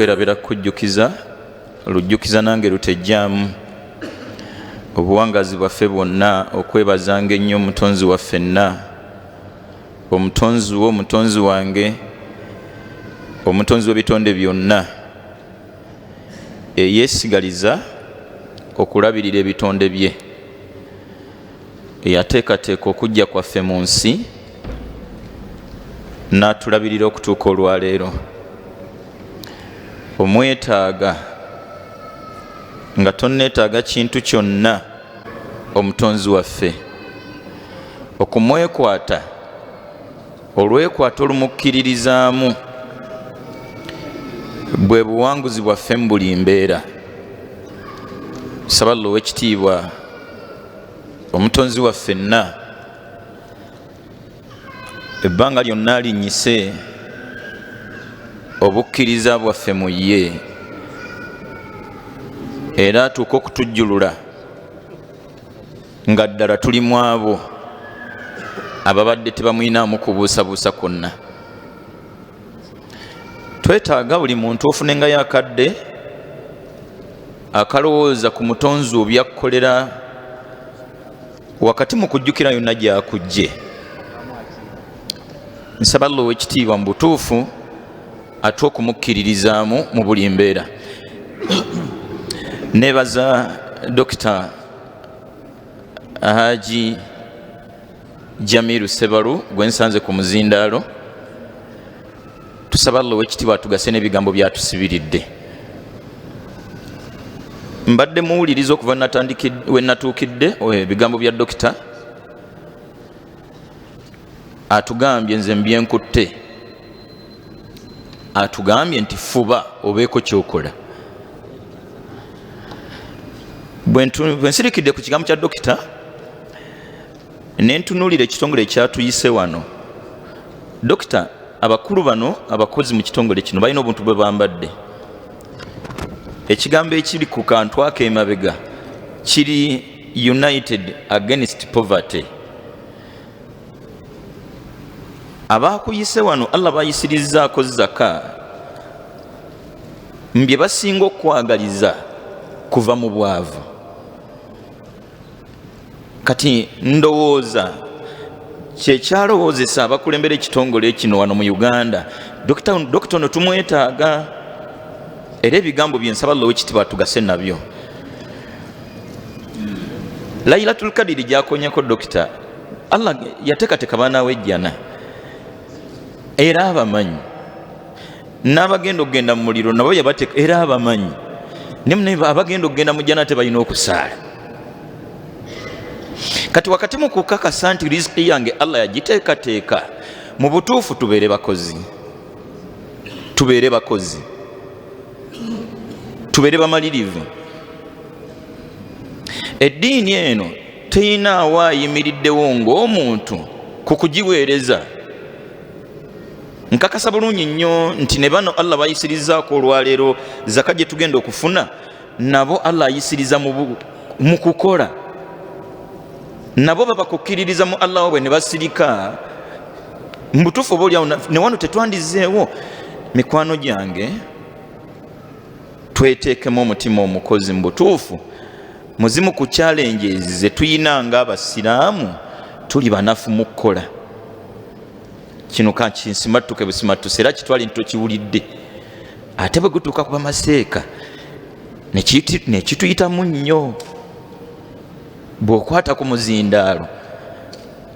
kwerabira kujjukiza lujjukiza nange lutejjaamu obuwangazi bwaffe bwonna, okwebazanga ennyo omutonzi waffenna, omutonzi wo, omutonzi wange, omutonzi w'ebitonde byonna, eyeesigaliza okulabirira ebitonde bye, eyateekateeka okujja kwaffe mu nsi n'atulabirira okutuuka olwaleero. Omwetaaga nga tonneetaaga kintu kyonna omutonzi waffe, okumwekwata olwekwata olumukkiririzaamu bwe buwanguzi bwaffe mu buli mbeera. Saba Oweekitiibwa omutonzi waffenna ebbanga lyonna alinnyise obukkiriza bwaffe mu ye, era atuuka okutujjulula nga ddala tuli mu abo ababadde tebamwinaamu kubuusabuusa kwonna. Twetaaga buli muntu ofunengayo akadde akalowooza ku mutonzi obyakkolera wakati mu kujjukira yonna gy'akujje. Nsaba Oweekitiibwa mu butuufu ate okumukkiririzaamu mu buli mbeera. Neebaza Dr. Haji Jamiru Sebalu gwe nsanze ku muzindaalo. Tusaba Oweekitiibwa atugase n'ebigambo byatusibiridde. Mbadde muwuliriza okuva we natuukidde ebigambo bya Dokita atugambye nze mbyenkutte, atugambye nti fuba obeeko kyokola. Bwe nsirikidde ku kigambo kya Dokita ne ntunuulira ekitongole ekyatuyise wano, Dokita abakulu bano abakozi mu kitongole kino balina obuntu bwe bambadde. Ekigambo ekiri ku kantu ako emabega kiri United Against Poverty. Abaakuyise wano Allah bayisirizzaako zaka mbye basinga okwagaliza kuva mu bwavu. Kati ndowooza kyekyalowoozesa abakulembera ekitongole kino wano mu Uganda. Dokita ono tumwetaaga, era ebigambo bye nsaba Oweekitiibwa atugase nabyo. Laylatul Kadiri gyakonyako Dokita, Allah yateekateeka baana w'ejjana era abamanyi, n'abagenda okugenda mu muliro nabo yabateeka era abamanyi, ne abagenda okugenda mu jjana tebalina okusaala. Kati wakati mu kukakasa nti riziki yange Allah yagiteekateeka, mu butuufu tubeere bakozi, tubeere bamalirivu. Eddiini eno teyinaawo ayimiriddewo ng'omuntu ku kugiweereza. Nkakasa bulungi nnyo nti ne bano Allah bayisirizzaako olwaleero zaka gye tugenda okufuna, nabo Allah ayisiriza mu kukola. Nabo babakukkiririza mu Allah bwe ne basirika. Mu butuufu obaolyawo ne wano tetwandizeewo. Mikwano gyange, tweteekemu omutima omukozi mu butuufu. Muzimu ku challenges ze tuyina nga Abasiraamu tuli banafu mu kukola. Kino kansimattuke busimattuse era kitwali nti tokiwulidde. Ate bwe gutuuka ku bamaseeka ne kituyitamu nnyo. Bw'okwata ku muzindaalo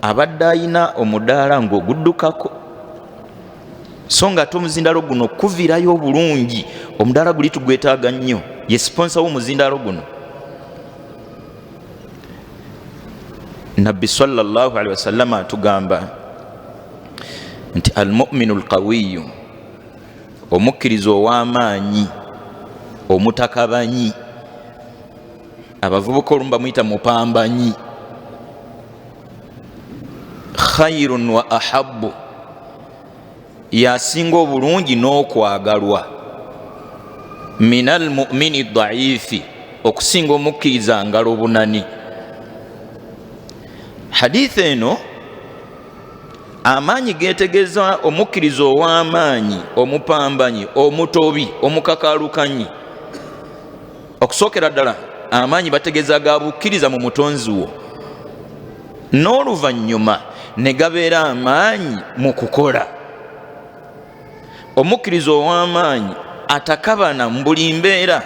abadde ayina omudaala ng'oguddukako, so nga ate omuzindaalo guno kuviirayo obulungi, omudaala guli tugwetaaga nnyo, ye sponsor w'omuzindaalo guno. Nabbi sallallahu alaihi wasallam atugamba nti al-mu'minu al-qawiyyu, omukkiriza ow'amaanyi, omutakabanyi, abavubuka olumu bamuyita mupambanyi, khairun wa ahabbu, yasinga obulungi n'okwagalwa, minal mu'mini dhaifi, okusinga omukkiriza ngalo obunani. Hadith eno amaanyi geetegeeza omukkirizo ow'amaanyi, omupambanyi, omutobi, omukakalukanyi. Okusookera ddala amaanyi bategeeza ga bukkiriza mu mutonzi wo, n'oluvannyuma ne gabeera amaanyi mu kukola. Omukkirizo ow'amaanyi atakabana mu buli mbeera,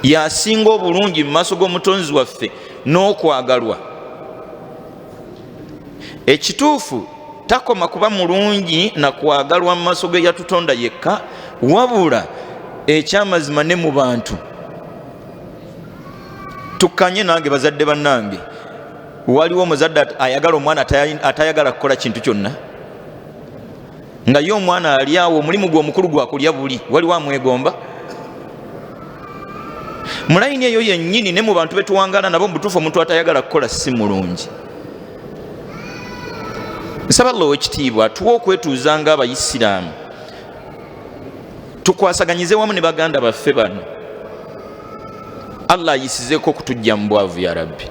yasinga obulungi mu maaso g'omutonzi waffe n'okwagalwa. Ekituufu takoma kuba mulungi na kwagalwa mu maaso ge yatutonda yekka, wabula ekyamazima ne mu bantu. Tukkanye nange bazadde bannange, waliwo omuzadde ayagala omwana atayagala kukola kintu kyonna, nga ye omwana ali awo omulimu gwe omukulu gwakulya buli, waliwo amwegomba? Mu layini eyo yennyini ne mu bantu betuwangala nabo mu butuufu omuntu atayagala kukola si mulungi. Nsaba Allah ow'ekitiibwa tuwe okwetuuza ng'Abayisiraamu, tukwasaganyize wamu ne baganda baffe bano. Allah ayisizeeko okutujja mu bwavu ya Rabbi.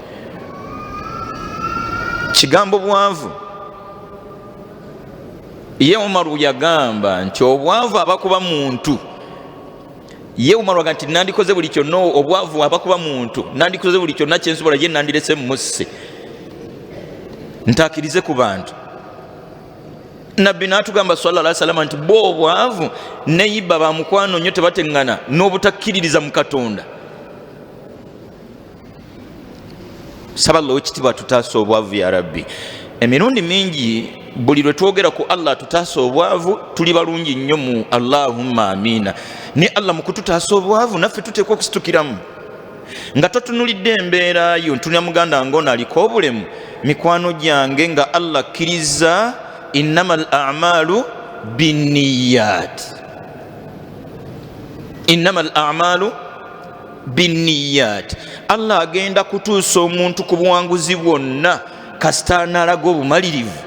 Kigambo bwavu, ye Umaru yagamba nti obwavu abakuba muntu, ye Umaru agamba nti nandikoze buli kyonna, obwavu abakuba muntu nandikoze buli kyonna kyensobola, ye nandirese musse ntakirize ku bantu. Nabbi n'atugamba sallallahu alaihi wasallam nti bo obwavu ne yibba ba mukwano nnyo tebateŋŋana n'obutakkiririza mu Katonda. Saba Allah ekitiibwa tutaase obwavu ya Rabbi. Emirundi mingi buli lwe twogera ku Allah tutaase obwavu tuli balungi nnyo mu Allahumma amina. Ne Allah mu kututaasa obwavu naffe tuteekwa okusitukiramu nga totunulidde embeera yo. Ntunira muganda ng'ono aliko obulemu, mikwano gyange, nga Allah akkiriza innamal a'malu binniyat, innamal a'malu binniyat. Allah agenda kutuusa omuntu ku buwanguzi bwonna kasita anaalaga obumalirivu.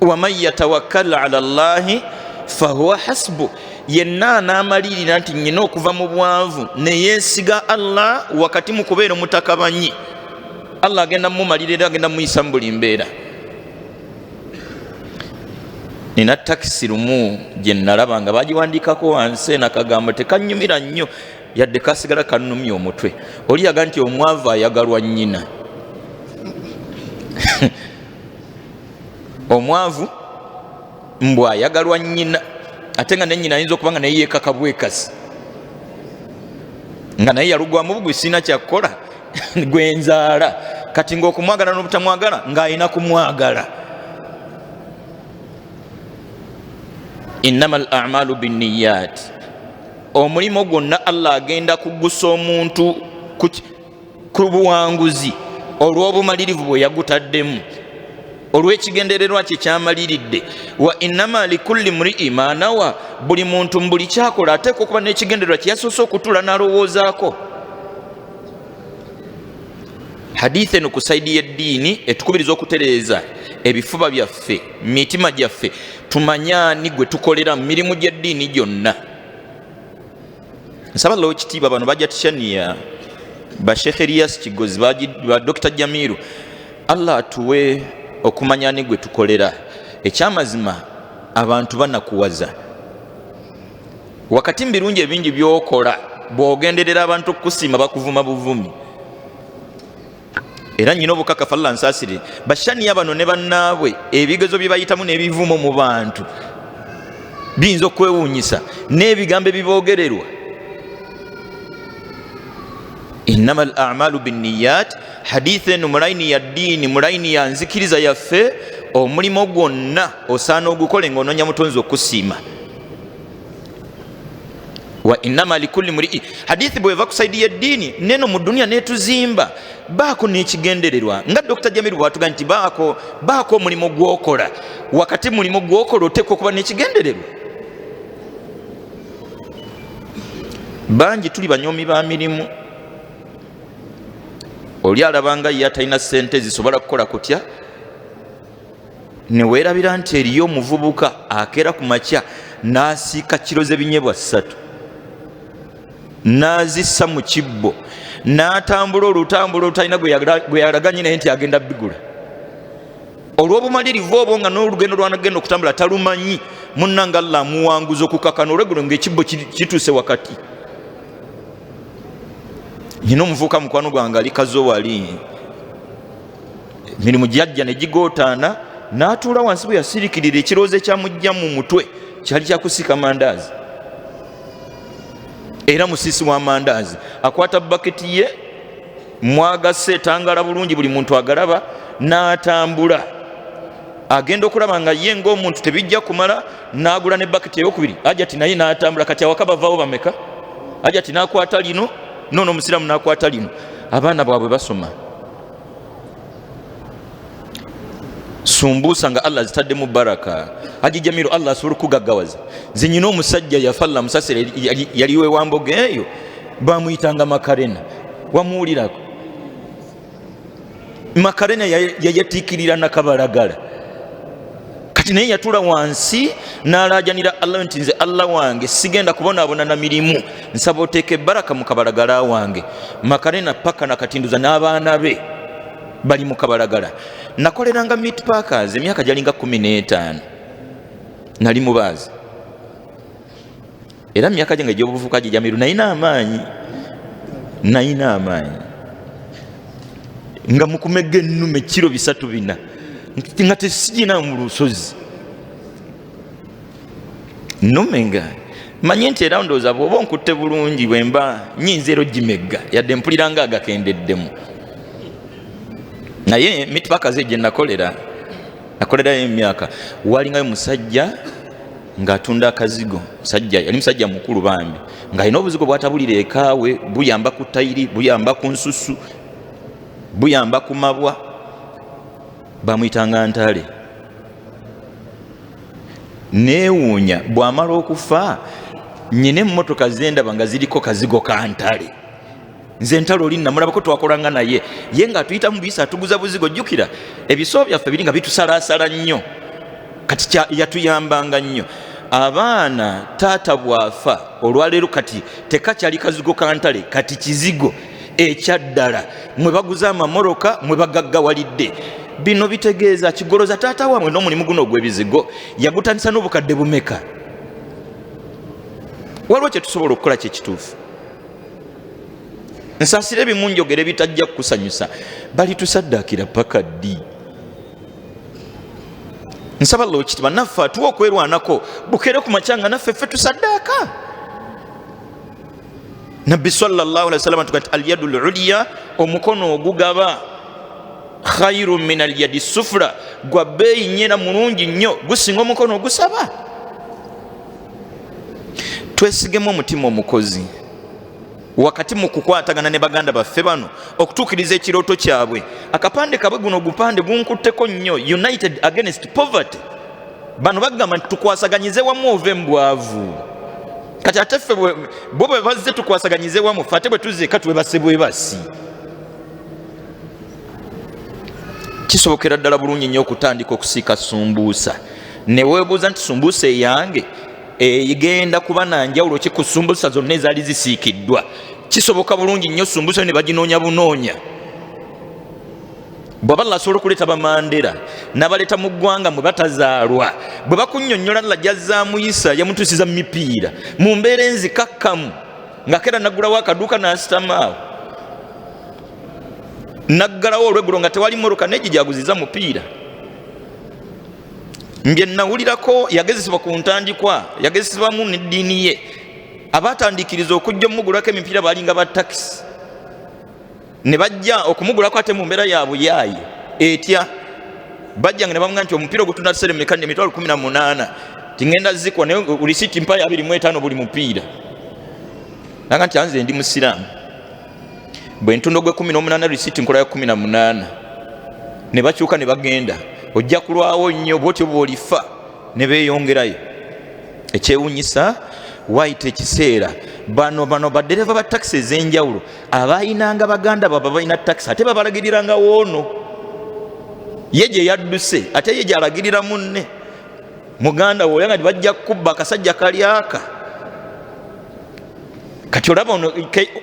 waman yatawakkal ala Allahi fahuwa hasbu, yenna anaamalirira nti nnyina okuva mu bwavu ne yeesiga Allah wakati mu kubeera omutakabanyi, Allah agenda mumumalirira, agenda muyisa mu buli mbeera. Nina takisi lumu gye nalaba nga bagiwandiikako wansi n'akagambo tekanyumira nnyo yadde kasigala kannumya omutwe. Oli yaga nti omwavu ayagalwa nnyina. Omwavu mbw ayagalwa nnyina, ate nga ne nnyina ayinza okuba nga naye yeekaka bwekasi, nga naye yalugwamu bugwi sina kyakukola gwenzaala, kati ng'okumwagala n'obutamwagala ng'ayina kumwagala. Innamal a'malu binniyat. Omulimu gwonna Allah agenda kugusa omuntu ku buwanguzi olw'obumalirivu bwe yagutaddemu, olw'ekigendererwa kye kyamaliridde. Wa innama likulli mri'i ma nawa, buli muntu mbuli kyakola ateekwa okuba n'ekigendererwa kye yasoose okutula n'alowoozaako. Hadithi eno ku saidi y'eddiini etukubiriza okutereeza ebifuba byaffe, mitima gyaffe, tumanyani gwe tukolera mu mirimu gy'eddiini gyonna. Nsaba Allah ekitiibwa bano bajja tishaniya ba Sheikh Elias Kigozi ba Dr. Jamiru, Allah atuwe okumanyani gwe tukolera. Ekyamazima abantu banakuwaza wakati mu birungi ebingi by'okola, bw'ogenderera abantu okukusiima bakuvuma buvumi. Era nnyina obukakafu Allah nsaasire bashaniya bano ne bannaabwe ebigezo bye bayitamu n'ebivumo mu bantu biyinza okwewuunyisa n'ebigambo ebiboogererwa. Innamal a'malu binniyat. Hadithi eno mulayini ya ddiini, mulayini ya nzikiriza yaffe, omulimu gwonna osaana ogukole ng'onoonya mutonzi okusiima. Wa innama likulli mri'i. Hadithi bweva ku saidi y'eddiini neno mu dunia netuzimba, baako n'ekigendererwa nga Dr. Jamiru bw'atugamba nti baako omulimu gw'okola, wakati mulimu gw'okola oteekwa okuba n'ekigendererwa. Bangi tuli banyoomi ba mirimu. Oli alabanga ye atalina ssente zisobola kukola kutya, ne weerabira nti eriyo omuvubuka akeera ku makya n'asiika kiro z'ebinyeebwa 3 n'azissa mu kibbo n'atambula olutambula otalina gwe yalaganye naye nti agenda bigula. Olw'obumalirivu obwo nga n'olugendo lwanagenda okutambula talumanyi, munnanga Allah amuwanguza okukakana olweggulo ng'ekibbo kituuse wakati. Nina omuvuuka mukwano gwange ali kazo wali emirimu gyajja ne gigootaana n'atuula wansi bwe yasirikirira ekirowoozo ekyamujja mu mutwe kyali kyakusika mandaazi. Era musisi wa mandaazi akwata baketi ye mwagase etangala bulungi buli muntu agalaba n'atambula agenda okulaba nga ye ng'omuntu tebijja kumala n'agula ne baketi eyokubiri ajati naye n'atambula. Kati awaka bavaawo bameka? Ajati n'akwata lino nono omusiraamu n'akwata lino. Abaana baabwe basoma sumbusa nga Allah zitaddemu baraka. Haji Jamiru Allah asobola okugaggawaza. Nze nyina omusajja yafa Allah musasira yaliwe Wamboge eyo bamuyitanga Makarena. Wamuwulirako? Makarena yayatiikirira nakabalagala. Kati naye yatuula wansi n'alaajanira Allah nti nze Allah wange sigenda kubonaabona na mirimu, nsaba oteeke baraka mu kabalagala wange. Makarena paka nakatinduza n'abaana be bali mu kabalagala. Nakoleranga meat packers emyaka gyalinga 15 nali mubaazi. Era myaka gyange gy'obuvubuka Jamiru nalina amaanyi nga mukumega ennume kiro 3-4 nga tesigina mu lusozi nnumenga manye nti era ndowooza bw'oba onkutte bulungi bwemba nyinza ero gimegga yadde mpuliranga agakendeddemu. Naye meat packers gye nakolerayo emyaka walingayo musajja ng'atunda akazigo. Yali musajja mukulu bambi ng'alina obuzigo bw'atabulira ekaawe, buyamba ku tayiri, buyamba ku nsusu, buyamba ku mabwa. Bamuyitanga Ntale. Neewuunya bw'amala okufa nyina emmotoka zendaba nga ziriko kazigo ka Ntale. Nze Ntale oli namulabako twakolanga naye ye ng'atuyita mu buyisa atuguza buzigo. Jjukira ebiso byaffe biri nga bitusalaasala nnyo, kati yatuyambanga nnyo. Abaana taata bwafa olwaleero kati tekakyali kazigo ka Ntale, kati kizigo ekyaddala mwe baguza amamoroka mwe bagaggawalidde. Bino bitegeeza kigoloza taata wammwe n'omulimu guno ogw'ebizigo yagutandisa n'obukadde bumeka. Waliwo kye tusobola okukola kye kituufu. Nsaasira ebimu njogere bitajja kukusanyusa, bali tusaddaakira paka ddi. Nsaba Allah okitiibwa naffe atuwa okwerwanako bukere ku makyanga naffe ffe tusaddaaka. Nabbi sallallahu alaihi wasallam tuga nti al-yadul ulya, omukono ogugaba, khairu min al-yadi sufra, gwa bbeeyi nnyera mulungi nnyo gusinga omukono ogusaba. Twesigemu omutima omukozi wakati mu kukwatagana ne baganda baffe bano okutuukiriza ekirooto kyabwe. Akapande kabwe guno gupande gunkutteko nnyo, United Against Poverty. Bano bagamba nti tukwasaganyize wamu ove mu bwavu. Kati ate ffe bo bwe bazze tukwasaganyize wamu, ffe ate bwe tuzzeeka twebase bwebasi. Kisobokera ddala bulungi nnyo okutandika okusiika sumbuusa. Ne weebuuza nti sumbuusa eyange egenda kuba na njawulo ki ku sumbuusa zonna ezaali zisiikiddwa. Kisoboka bulungi nnyo sumbuusa ne baginoonya bunoonya. Bw'aba Allah asobola okuleeta bamandera n'abaleeta mu ggwanga mwe batazaalwa, bwe bakunnyonnyola Allah gy'azzaamu Isa yamutuusiza mu mipiira mu mbeera enzikakkamu, ng'akeera naggulawo akaduuka n'asitamaawo, naggalawo olweggulo nga tewali mmotoka n'egi gyaguziza mupiira. Mbye nawulirako yagezesebwa ku ntandikwa, yagezesebwamu n'eddiini ye. Abatandikiriza okujja omugulako emipiira balinga ba takisi, ne bajja okumugulako ate mu mbeera yaabwe yaaye etya. Bajja nga ne bamugamba nti omupiira ogutunda seremeka emitwalo 18 tingenda zikwa naye risiti mpa ya 25 buli mupiira. Nanga nti anze ndi musiraamu, bwe ntundo gwe 18 risiti nkola ya 18. Ne bakyuka ne bagenda, ojja kulwawo nnyo bwotyo bw'olifa ne beeyongerayo. Ekyewuunyisa waayita ekiseera bano baddereva ba takisi ez'enjawulo abaayinanga baganda baba balina takisi ate babalagirira woono. Ye gye yadduse ate ye gy'alagirira munne. Muganda we oyanga bajja kubba akasajja kali aka. kati olaba ono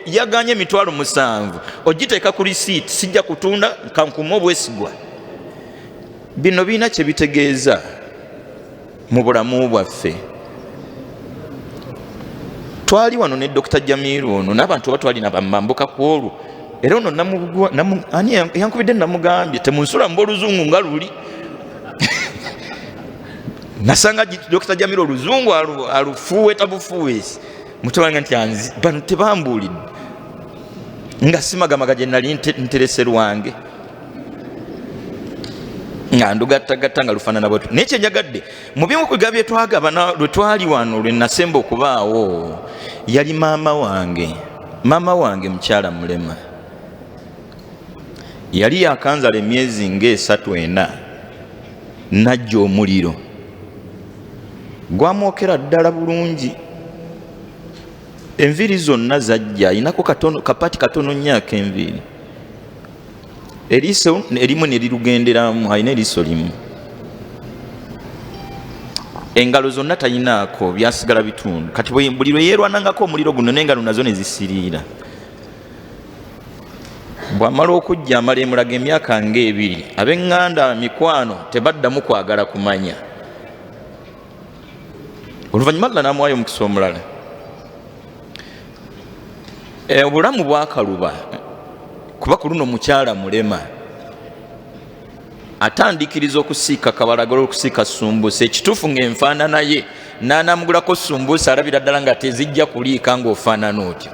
yaganye emitwalo 7 ogiteeka ku receipt sijja kutunda kankuma obwesigwa. Bino birina kye bitegeeza mu bulamu bwaffe. Twali wano ne Dr. Jamiru ono n'abantu batwali nabamambuka ku olwo era ono ani yankubidde namugambye temunsula mba oluzungu nga luli. Nasanga Dr. Jamiru oluzungu alufuuwe tabufuuwesi mutubanga nti anzi bano tebambuulidde nga simagamaga gye nali nterese lwange nga ndugattagatta nga lufaanana bwetu. Naye kyenjagadde mu bimu ku bye twagaba lwe twali wano lwe nasemba okubaawo yali maama wange mukyala mulema. Yali yakanzala emyezi nga 3-4 najja omuliro gwamwokera ddala bulungi. Enviiri zonna zajja inako kapati katono nnyo ak'enviiri. Eriiso erimu ne lirugenderamu alina eriiso limu. Engalo zonna tayinaako byasigala bitundu. Kati buli lwe yeerwanangako omuliro guno n'engalo nazo ne zisiriira. Bw'amala okujja amala emulaga emyaka nga 2 ab'eŋŋanda mikwano tebaddamu kwagala kumanya. Oluvannyuma lala n'amuwaayo omukisa omulala. Obulamu bwakaluba kuba ku luno mukyala mulema atandikiriza okusiika kabalagala okusiika sumbuusa. Ekituufu ng'enfaanana ye n'anamugulako sumbuusa alabira ddala nga tezijja kuliika ng'ofaanana otyo.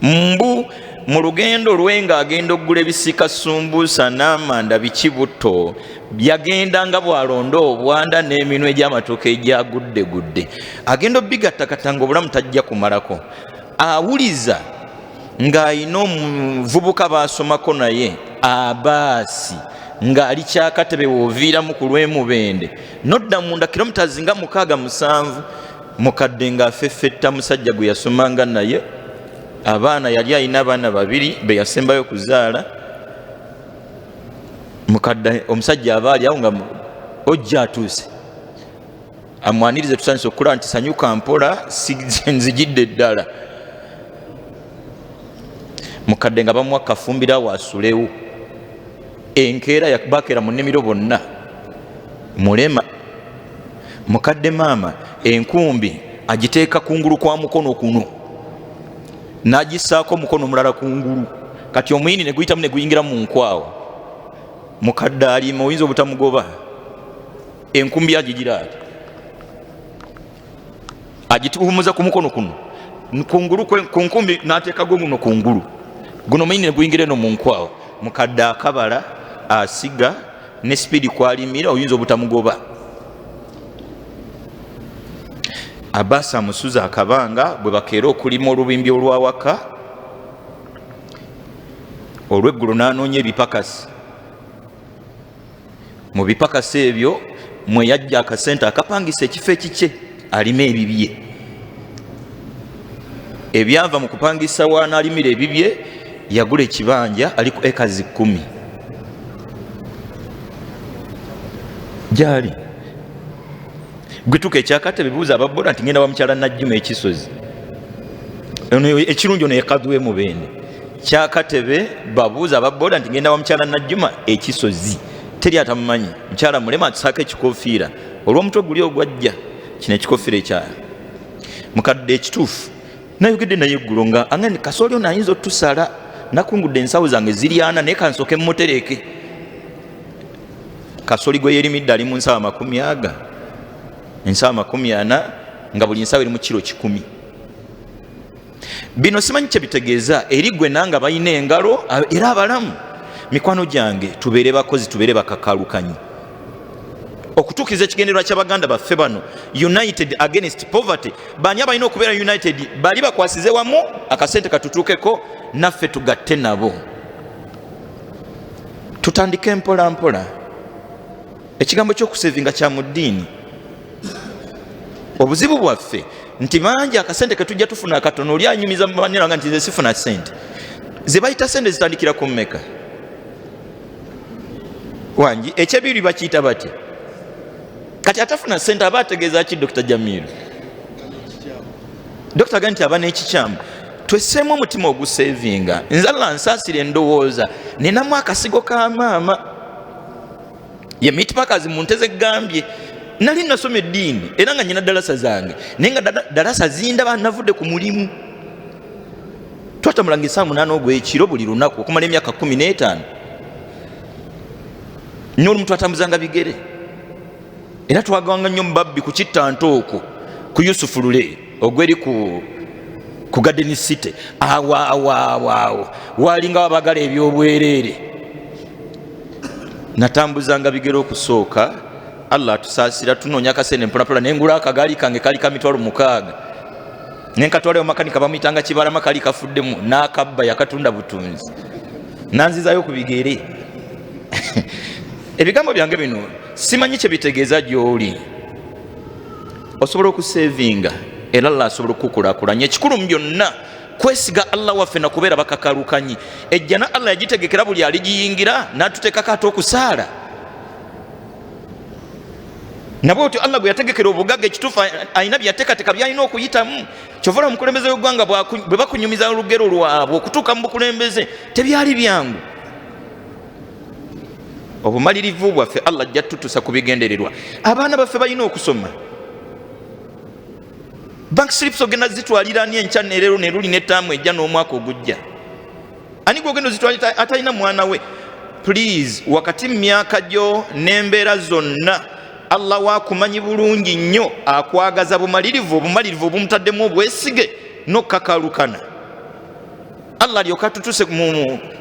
Mbu mu lugendo lwe ng'agenda okugula ebisiika sumbuusa n'amanda biki butto byagenda nga bwalonda obwanda n'eminwe gy'amatooke egyagudde agenda obigattakata ng'obulamu tajja kumalako. Awuliza ng'alina omuvubuka baasomako naye Abaasi ng'ali Kyakatebe w'oviiramu ku lw'Emubende nodda munda kilometers nga 6-7 mukadde ng'afeffetta musajja gwe yasomanga naye. Abaana yali alina abaana 2 be yasembayo kuzaala. Mukadde omusajja aba ali awo nga ojja atuuse amwanirize tusanyusa okulaba nti sanyuka mpola nzijidde ddala. Mukadde nga bamuwa kafumbira wasulewo. Enkeera bakeera mu nnimiro bonna mulema. Mukadde maama enkumbi agiteeka kungulu kwa mukono kuno n'agisaako mukono mulala kungulu. Kati omuyini ne guyitamu ne guyingira mu nkwawa. Mukadde alima oyinza obutamugoba. Enkumbi agigira agituhumuza ku mukono kuno kungulu ku nkumbi n'ateeka guno kungulu guno omuyini ne guyingira eno mu nkwawa. Mukadde akabala asiga ne speedi kwalimira oyinza obutamugoba. Abaasa amusuza akabanga bwe bakeera okulima olubimbi olwawaka. Olweggulo n'anoonya ebipakasi. Mu bipakasi ebyo mwe yajja akasente akapangisa ekifo ekikye alime ebibye. Ebyava mu kupangisa waanaalimira ebibye yagula ekibanja ali ku acres 10. Gyali gwituka ekyakatebe buuza ababoda nti ngenda bamukyala Najjuma ekisozi. Ekirungi ono yekadwe Mubende. Kyakatebe babuuza ababoda nti ngenda bamukyala Najjuma ekisozi. Teri atamumanyi. Mukyala mulema atusaako ekikofiira olw'omutwe guli ogwajja kino ekikofiira ekya mukadde ekituufu. Nayogedde naye eggulo nga angani kasooli ono ayinza otusala nakungudde ensawo zange ziri 4 naye kansooke mumutereke. Kasooli gwe yerimidde ali mu nsawo 40 ensawo 40 nga buli nsawo eri mu kiro 10. Bino simanyi kye bitegeeza eri gwe nanga balina engalo era abalamu. Mikwano gyange tubeere bakozi tubeere bakakalukanyi okutuukiza ekigendererwa ky'Abaganda baffe bano united against poverty. Bani abalina okubeera united bali bakwasize wamu akasente katutuukeko naffe tugatte nabo tutandike mpola mpola. Ekigambo ky'okusevinga kya mu ddiini. Obuzibu bwaffe nti mangi akasente ketujja tufuna akatono oli anyumiza mu banira nga nti nze sifuna sente. Ze bayita sente zitandikira ku mmeka wangi ekyebiri bakiyita batya. Kati atafuna sente aba ategeeza ki Dr. Jamiru? Dr. Ganti abana ekikyamu twesseemu omutima ogusevinga. Nzalla nsaasire endowooza ninamu akasigo ka maama ye Meat Packers mu Nteze Gambye. Nali nasoma eddiini era nga nyina dalasa zange naye nga dalasa zindaba navudde ku mulimu. Twatambulanga essaawa 8 ogw'ekiro buli lunaku okumala emyaka 15. Nnyo olumu twatambuzanga bigere era twagawanga nnyo mubabbi ku Kittanto okwo ku Yusufu Lule ogweri ku Garden City. Awo walinga wabagala ebyobwereere. Natambuzanga bigere okusooka. Allah tusaasira tunoonya akasene mpola nengula akagaali kange kali ka mitwalo 6 nenkatwalewo makanika bamuyitanga Kibalama kali kafuddemu n'akabba yakatunda butunzi nanzizayo ku bigere. Ebigambo byange bino simanyi kye bitegeeza gy'oli. Osobola okusevinga era Allah asobola okukulaakulanya. Ekikulu mu byonna kwesiga Allah waffe na kubeera bakakalukanyi. Ejjana Allah yagitegekera buli aligiyingira n'atuteekako ate okusaala. Nabwo otyo Allah gwe yategekera obugagga ekituufu ayina byateekateeka byalina okuyitamu. Kyova omukulembeze w'eggwanga bwe bakunyumiza olugero lwabwe okutuuka mu bukulembeze tebyali byangu. Obumalirivu bwaffe Allah ajja tutuusa ku bigendererwa. Abaana baffe balina okusoma. Bank slips ogenda zitwalira ani enkya neerero ne luli n'ettaamu ejja n'omwaka ogujja. Ani gwogenda ozitwalira atalina mwana we? Please, wakati mu myaka gyo n'embeera zonna Allah wakumanyi bulungi nnyo akwagaza bumalirivu obumutaddemu obwesige n'okkakalukana. Allah alyoka atutuse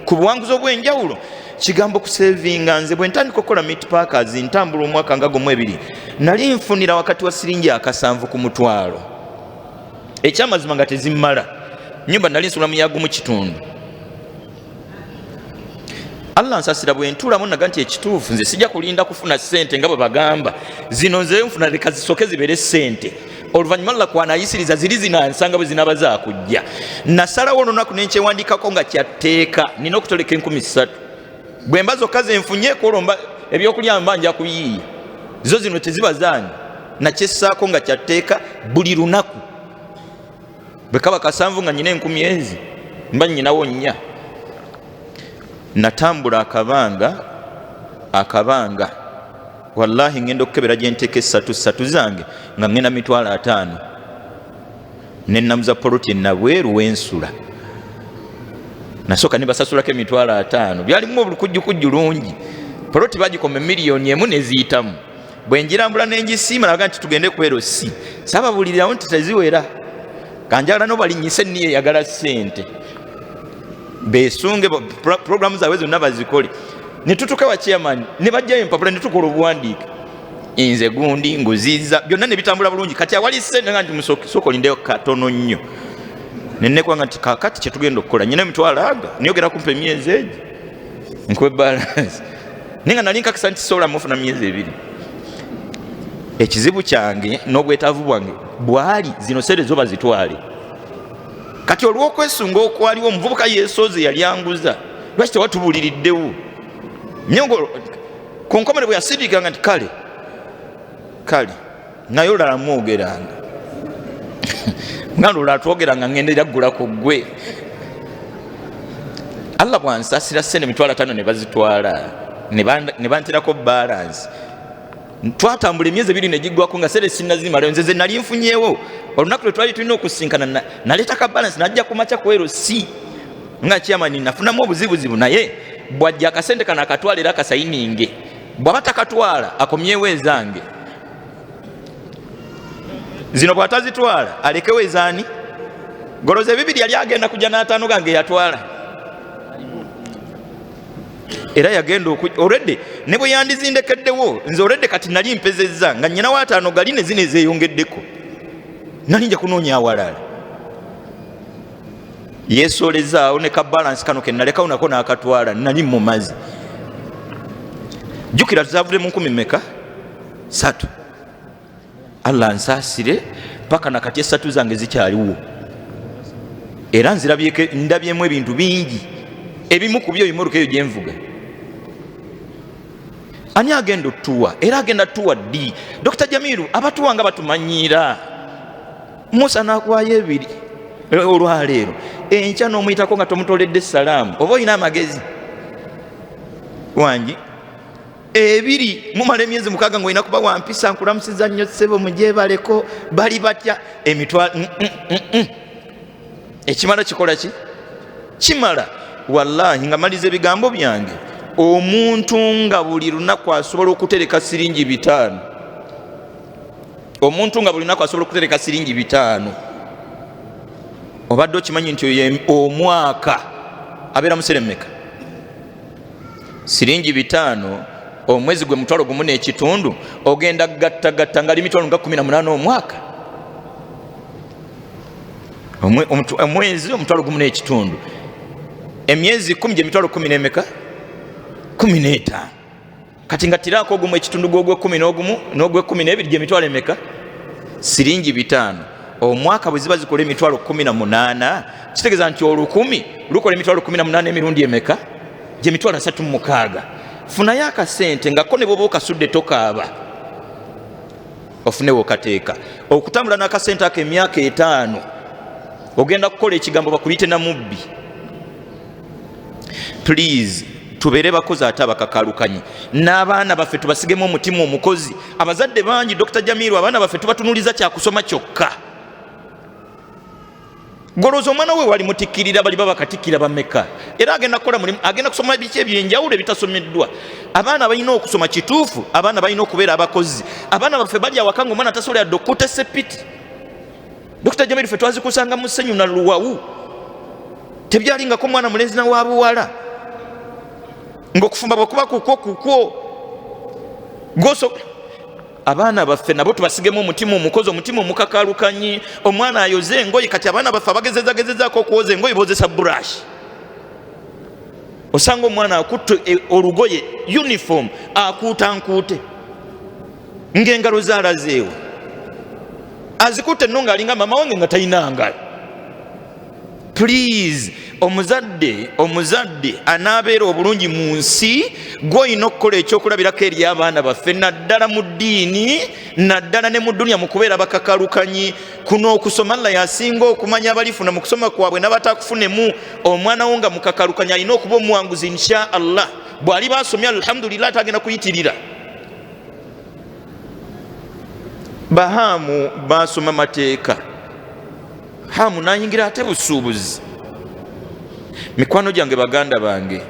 ku buwanguzi obw'enjawulo. Kigambo kusevinga. Nze bwe ntandika okukola Meat Packers ntambula omwaka nga 2 nali nfunira wakati wa siringi 7 ku mutwalo. Ekyamazima nga tezimmala. Nyumba nali nsula muyagu mu kitundu. Allah nsasira bwe ntulamu naga nti ekituufu nze sijja kulinda kufuna ssente nga bwe bagamba. Zino nze nfuna leka zisoke zibeere ssente. Oluvannyuma Allah kwanayisiriza ziri zinansanga bwe zinaba zaakujja. Nasalawo olunaku nenkyewandikako nga kyatteeka nina okutoleka 3,000. Bwe mba zokka ze nfunyeeko olwo ebyokulya mba nja kuyiiya. Zo zino teziba zange. Nakyessaako nga kyatteeka buli lunaku. Bwe kaba 7 nga nyina 10,000 mba nyinawo 4. Natambula akabanga wallahi ngenda okukebera gye nteeka 3 zange nga ngenda 5,000 nennamuza poloti nabweru wensula. Nasooka ne basasulako 5,000 byalimu obulukujjukujju lungi. Poloti bagikoma miliyoni 1 neziyitamu. Bwe njirambula nenjisiima naga nti tugende ku LC. Sababulirirawo nti teziwera. Kanjala no balinyise niye yagala ssente. Besunge programu zaabwe zonna bazikole. Ne tutuka wa chairman ne bajjayo empapula ne tukola obuwandiike. Nze gundi nguziza byonna ne bitambula bulungi. Kati awali ssente nga nti musoko lindeyo katono nnyo. Nenne kwanga nti kakati kye tugenda okukola nyina mitwalaga niyogera kumpe emyezi egi nkwe balance ninga nalinka kisanti sola mufuna myezi 2. Ekizibu kyange n'obwetaavu bwange bwali zino sente zo bazitwale. Kati olw'okwesunga okwaliwo omuvubuka yeesooze yali anguza lwaki tewatubuliriddewo nyongo ku nkomere bwe yasirikanga nti kale naye olala mwogeranga ngalo latwogeranga ngendera ggulako gwe. Allah bwansasira ssente 5,000 ne bazitwala ne banterako balance. Twatambula emyezi 2 ne giggwako nga sere sinnazimala. Nze nali nfunyeewo olunaku lwe twali tulina okusinkana naleeta ka balance najja kumaca ku LC nga chairman nafunamu obuzibuzibu naye bwajja akasente kana akatwala era akasayininge. Bw'aba takatwala akomyewo ezange. Zino bw'atazitwala alekewo ezaani. Goloze 2 yali agenda kujja n'ataano gange yatwala. Era yagenda already ne bwe yandizindekeddewo nze already kati nali mpezezza nga nnyina wa 5 gali ne zino ezeeyongeddeko. Nali nja kunoonya awalala. Yeesolezaawo ne ka balance kano ke nalekawo nako n'akatwala nali mu mazi. Jjukira tuzavudde mu 10 mmeka? 3. Allah nsaasire paka nakati 3 zange zikyaliwo. Era ndabyemu ebintu bingi. Ebimu ku byo bimulukeyo gye nvuga. Ani agenda otuwa? Era agenda tuwa ddi? Dr. Jamiru abatuwanga batumanyiira. Musa n'akuwayo ebiri olwaleero, enkya n'omuyitako nga tomutoledde salaamu, oba olina amagezi wangi ebiri mumala emyezi 6 ng'olina kuba wampisa nkulamusiza nnyo ssebo mujebaleko bali batya emitwalo ekimala kikola ki kimala. Wallahi nga maliza ebigambo byange, omuntu nga buli lunaku asobola okutereka siringi 5, omuntu nga buli lunaku asobola okutereka siringi 5, obadde okimanyi nti omwaka abeera museremeka siringi 5, omwezi gwe 1.5 ogenda gatta nga ali 18 omwaka, omwezi 1.5, emyezi 10 gye 10 15. Kati nga tirako ogumu ekitundu gw'ogwe 11 n'ogwe 12 gye mitwalo emeka siringi 5. Omwaka bwe ziba zikola emitwalo 18, kitegeeza nti olukumi lukola emitwalo 18 emirundi emeka gye mitwalo 36. Funayo akasente nga ko ne bwoba okasudde tokaaba, ofunewo okateeka. Okutambula n'akasente ako emyaka 5 ogenda kukola ekigambo bakuyite na mubbi. Please tubeere bakozi ate abakakalukanyi, n'abaana baffe tubasigemu omutima omukozi. Abazadde bangi Dr. Jamiru, abaana baffe tubatunuliza kyakusoma kyokka. Goloza omwana we wali mutikkirira bali babakatikira bameka, era agenda kukola mulimu, agenda kusoma biki ebyenjawulo ebitasomeddwa. Abaana balina okusoma kituufu, abaana balina okubeera abakozi. Abaana baffe bali awaka ng'omwana tasobola yadde okkuta sepiti. Dr. Jamiru ffe twazikusanga mu ssenyu na luwawu, tebyalingako mwana mulenzi na wa buwala, ng'okufumba bwekuba kukwo goso. Abaana baffe nabo tubasigemu omutima omukozi, omutima omukakalukanyi. Omwana ayoze engoye, kati abaana baffe abagezezaako okwoza engoye bozesa brush. Osanga omwana akutte olugoye uniform akuuta nkuute ng'engalo zaalazeewo, azikutte nno ng'alinga mama wange nga talina ngalo. Please, omuzadde anaabeera obulungi mu nsi gw'olina okukola ekyokulabirako eri abaana baffe, naddala mu ddiini, naddala ne mu dunya mu kubeera bakakalukanyi. Kuno okusoma Allah yasinga okumanya abalifuna mu kusoma kwabwe n'abatakufunemu. Omwana wo nga mukakalukanyi alina okuba omuwanguzi insha Allah. Bw'ali basomye alhamdulillah tagenda kuyitirira. Bahamu basoma mateeka, Hamu nayingira ate busuubuzi. Mikwano gyange baganda bange,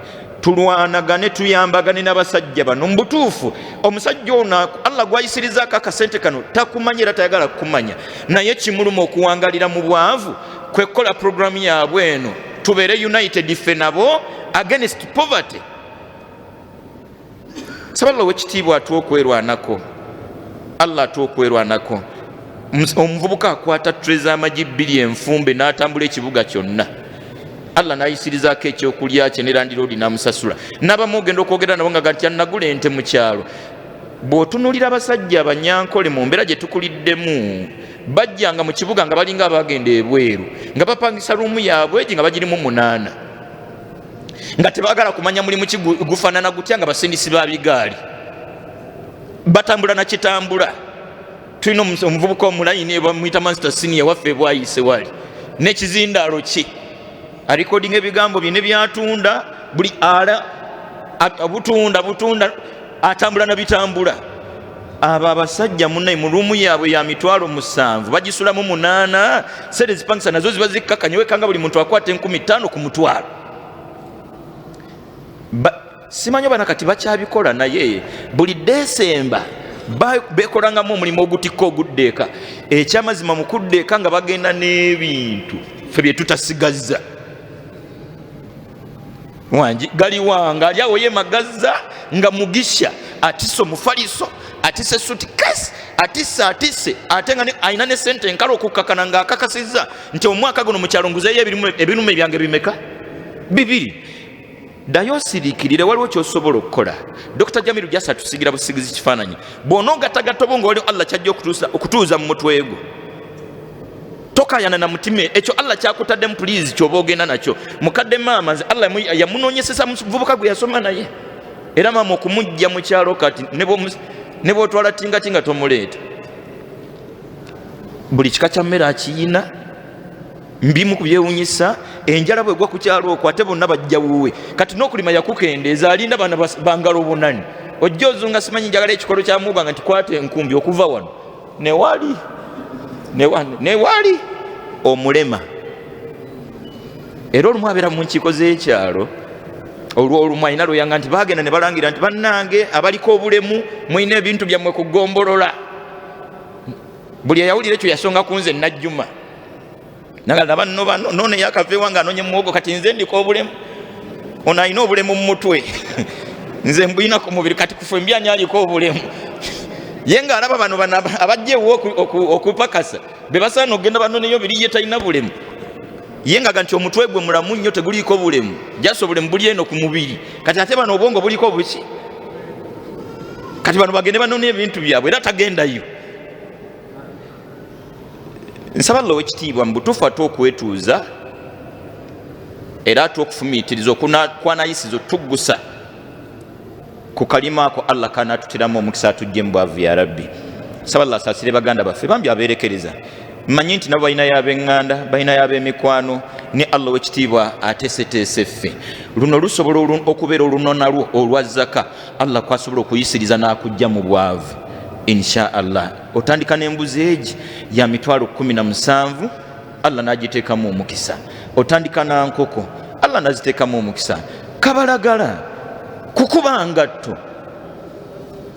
tulwanagane tuyambagane n'abasajja bano. Mu butuufu omusajja ono Allah gwayisirizaako akasente kano takumanya era tayagala kukumanya, naye kimuluma okuwangalira mu bwavu kwekola programu yaabwe eno. Tubeere united ffe nabo against poverty. Sabala w'ekitiibwa atwokwerwanako, Allah atwokwerwanako. Omuvubuka akwata treza amagi 2 enfumbe n'atambula ekibuga kyonna. Allah n'ayisirizaako ekyokulya kye ne landiroodi n'amusasula. N'abamu ogenda okwogera nabo nga gati annagula ente mu kyalo. Bw'otunuulira abasajja abanyankole mu mbeera gye tukuliddemu, bajjanga mu kibuga nga balinga abagenda ebweru, nga bapangisa ruumu yaabwe egi nga bagirimu 8, nga tebaagala kumanya mulimu ki gufaanana gutya, nga basindisi ba bigaali batambula na kitambula. Tulina omuvubuka omulayini bamuyita Master Senior waffe bwayise wali n'ekizindaalo ki alikodinga ebigambo bye ne byatunda, buli ala butunda atambula na bitambula. Abo abasajja munnaye mu ruumu yaabwe ya mitwalo 7 bagisulamu 8, sente zipangisa nazo ziba zikkakanye, wekanga buli muntu akwata 15 ku mutwalo. Simanyi bana kati bakyabikola, naye buli Desemba bekolangamu omulimu ogutikka oguddeeka. Ekyamazima mu kuddeeka nga bagenda n'ebintu ffe bye tutasigazza. Wangi gali wanga ali awo yemagazza nga mugisha, atisse omufaliso, atisse suitcase, atisse ate nga alina ne sente enkalo okukkakana ng'akakasizza nti omwaka guno mu kyalo nguzeeyo ebirume byange bimeka 2. Ddayo osiriikirire, waliwo ky'osobola okukola. Dr. Jamiru Jasa tusigira busigizi kifaananyi. Bw'onoogattagatta obwo ng'oli Allah kyajja okutuuza mu mutwe gwo. Tokayana na mutima ekyo Allah kyakutaddemu, please ky'oba ogenda nakyo. Mukadde maama nze Allah yamunoonyesesa muvubuka gwe yasoma naye. Era maama okumujja mu kyalo kati ne bw'otwala tingatinga tomuleeta. buli kika kya mmere akiyina, mbimu ku byewunyisa. Enjala bwegwa ku kyalo okwo ate bonna bajja wuwe. Kati n'okulima yakukendeeza alinda bana bangalo bunani. Ojja ozunga simanyi njagala ekikolo kya muba nga ntikwata enkumbi okuva wano newali omulema. Era olumu abeera mu nkiiko z'ekyalo, olwolumu alina lweyanga nti bagenda ne balangira nti bannange abaliko obulemu mulina ebintu byammwe kugombolola. Buli eyawulira ekyo yasonga ku nze Najjuma. Nagala bano none yakaveewa nga anonye muwogo, kati nze ndiko obulemu. Ono alina obulemu mu mutwe. Nze mbuyina ku mubiri, kati kufe mbyanya aliko obulemu. Ye nga alaba bano abajjeewo okupakasa be basaana okugenda banoneyo biri ye talina bulemu. Ye nga nti omutwe gwe mulamu nnyo teguliko bulemu, jasa obulemu buli eno ku mubiri. Kati ate bano obwongo buliko buki? Kati bano bagende banone ebintu byabwe era tagendayo. Nsaba Allah w'ekitiibwa mu butuufu ate okwetuuza era ate okufumiitiriza okwanayisiza otuggusa ku kalima ako Allah kanaatutiramu omukisa atujje mu bwavu ya Rabbi. Nsaba Allah asaasire baganda baffe bambi abeerekereza. Mmanyi nti nabo balinayo ab'eŋŋanda, balinayo ab'emikwano, ne Allah w'ekitiibwa ateeseteese ffe. Luno lusobola okubeera oluno nalwo olwa zaka, Allah kwasobola okuyisiriza n'akujja mu bwavu insha Allah. Otandika n'embuzi egi ya mitwalo 17, Allah n'agiteekamu omukisa. Otandika na nkoko, Allah n'aziteekamu omukisa. Kabalagala kukuba ngatto,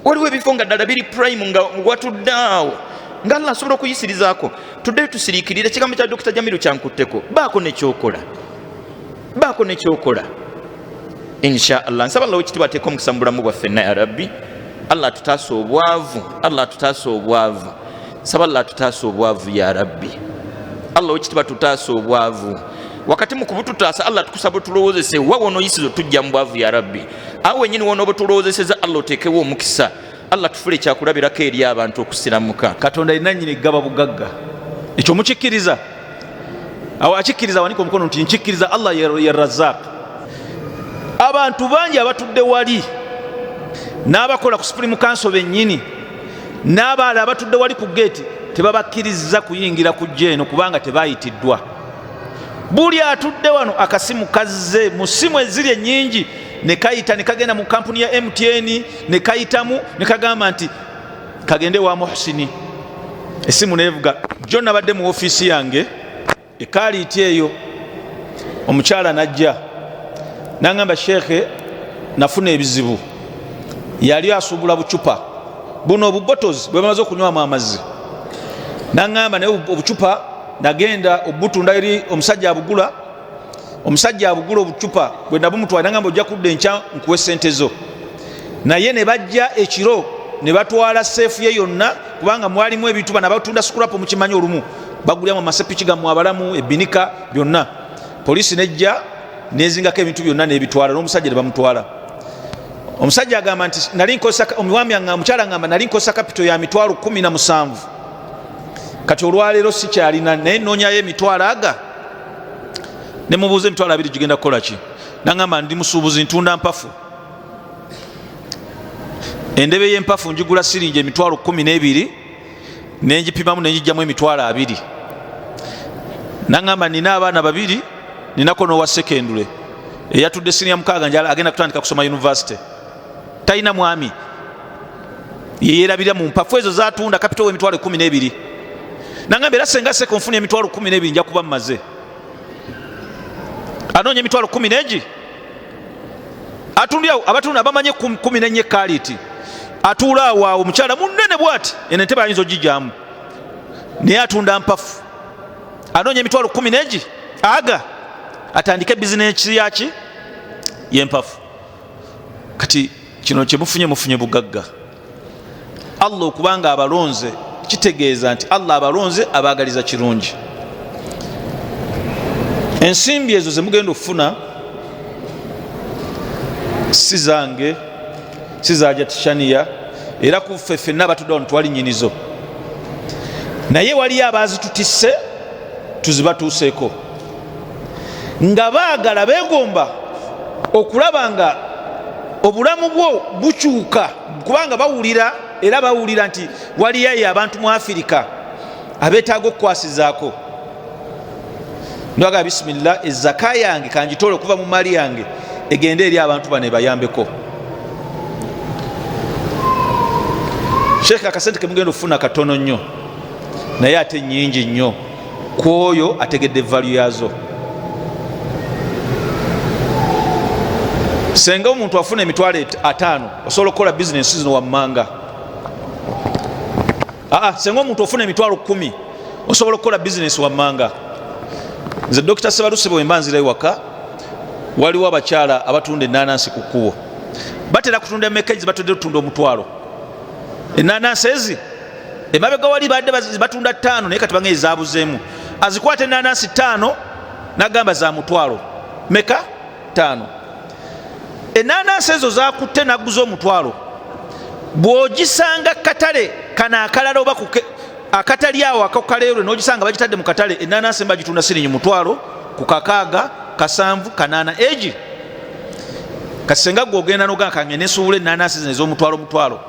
waliwo ebifo nga ddala biri prime nga watuddeawo nga Allah asobola okuyisirizaako. Tuddeyo tusiriikirire ekigambo kya Dr. Jamilu kyankutteko. Baako nekyokola insha Allah. Nsaba Allah w'ekitiibwa ateeka omukisa mu bulamu bwaffe na ya Rabbi. Allah atutaase obwavu. Nsaba Allah atutaase obwavu ya Rabbi. Allah w'ekitiibwa tutaase obwavu. Wakati mu kubututaasa Allah tukusaba tulowoozese wa wono yisizo tujja mu bwavu ya Rabbi. Awo wenyini wono obutulowoozeseza Allah oteekewo omukisa. Allah tufule kyakulabirako eri abantu okusiramuka. Katonda alina nnyini gaba bugagga. Ekyo mukikkiriza? Awo akikkiriza wanika omukono nti nkikkiriza Allah ye Razzaq. Abantu bangi abatudde wali n'abakola ku Supreme Council bennyini n'abaala abatudde wali ku geeti tebabakkiriza kuyingira ku jjeeno kubanga tebaayitiddwa. Buli atudde wano akasimu kazze mu simu eziri ennyingi ne kayita ne kagenda mu kampuni ya MTN ne kayitamu ne kagamba nti kagende wa Muhsini. Esimu nevuga. John abadde mu ofiisi yange ekaliiti eyo omukyala najja n'angamba Sheikh nafuna ebizibu. Yali asuubula bucupa buno obubotozi bwe bamaze okunywamu amazzi. N'angamba naye obucupa nagenda obutunda eri omusajja abugula. Omusajja abugula obucupa bwe nabumutwala n'angamba ojja kudda enkya nkuwe ssente zo. Naye ne bajja ekiro ne batwala seefu ye yonna kubanga mwalimu ebintu bana batunda scrap mu kimanyi olumu bagulyamu amasepiki gammwe abalamu ebinika byonna. Poliisi nejja nezingako ebintu byonna n'ebitwala n'omusajja ne bamutwala. Omusajja agamba nti nali nkozesa omwami omukyala ngamba nali nkozesa kapito ya mitwalo 17. Kati olwaleero sikyalina naye noonyayo emitwalo aga. Ne mubuuza emitwalo 2 gigenda kukola ki? N'angamba ndi musuubuzi ntunda mpafu. Endebe y'empafu njigula siringi emitwalo 12 nenjipimamu nenjijjamu emitwalo 2. N'angamba nina abaana 2, ninako n'owa sekendule eyatudde siniya 6 agenda kutandika kusoma university. Talina mwami yeerabira mu mpafu ezo zatunda kapito w'emitwalo 12. N'angamba era senga seko nfuna emitwalo 12 nja kuba mmaze. Anoonya emitwalo 10 atundyawo abatunda abamanye 14 kaliti atuula awo omukyala munene bw'ati eno entebe ayinza ogijjamu naye atunda mpafu. Anoonya emitwalo 10 aga atandike bizinesi yaki y'empafu. Kati kino kye mufunye bugagga. Allah okubanga abalonze kitegeeza nti Allah abalonze abaagaliza kirungi. Ensimbi ezo ze mugenda okufuna si zange si za Jatishaniya era ku ffe ffenna abatudde wano twali nnyinizo. Naye waliyo abaazitutisse tuzibatuuseeko nga baagala beegomba okulaba nga obulamu bwo bukyuka kubanga bawulira era bawulira nti waliyo abantu mu Afirika abetaaga okukwasizaako ndoga bisimillah ezaka yange kanjitole okuva mu mali yange egende eri abantu bano ebayambeko. Sheikh akasente kemugenda ofuna katono nnyo naye ate nyingi nnyo kwoyo ategedde value yazo. Senga omuntu afuna emitwalo 5 osobola okukola bizinesi zino wammanga. Senga omuntu ofuna emitwalo 10 osobola okukola bizinesi wammanga. Nze Dr. Sebaluse bwe mbanzira ewaka waliwo abakyala abatunda ennaanansi ku kkubo batera kutunda emekezi batudde kutunda omutwalo. Ennaanansi ezi emabega wali badde batunda 5 naye kati bange zaabuzeemu azikwata ennaanansi 5 nagamba za mutwalo meka 5. Ennaanansi ezo zakutte naguza omutwalo bw'ogisanga katale kana akalala oba akatali awo akakaleerwe n'ogisanga bagitadde mu katale ennaanansi bagitunda siringi mutwalo ku 6, 7, 8 egi. Kasenga gwogenda noga kange nesuula ennaanansi zino ez'omutwalo mutwalo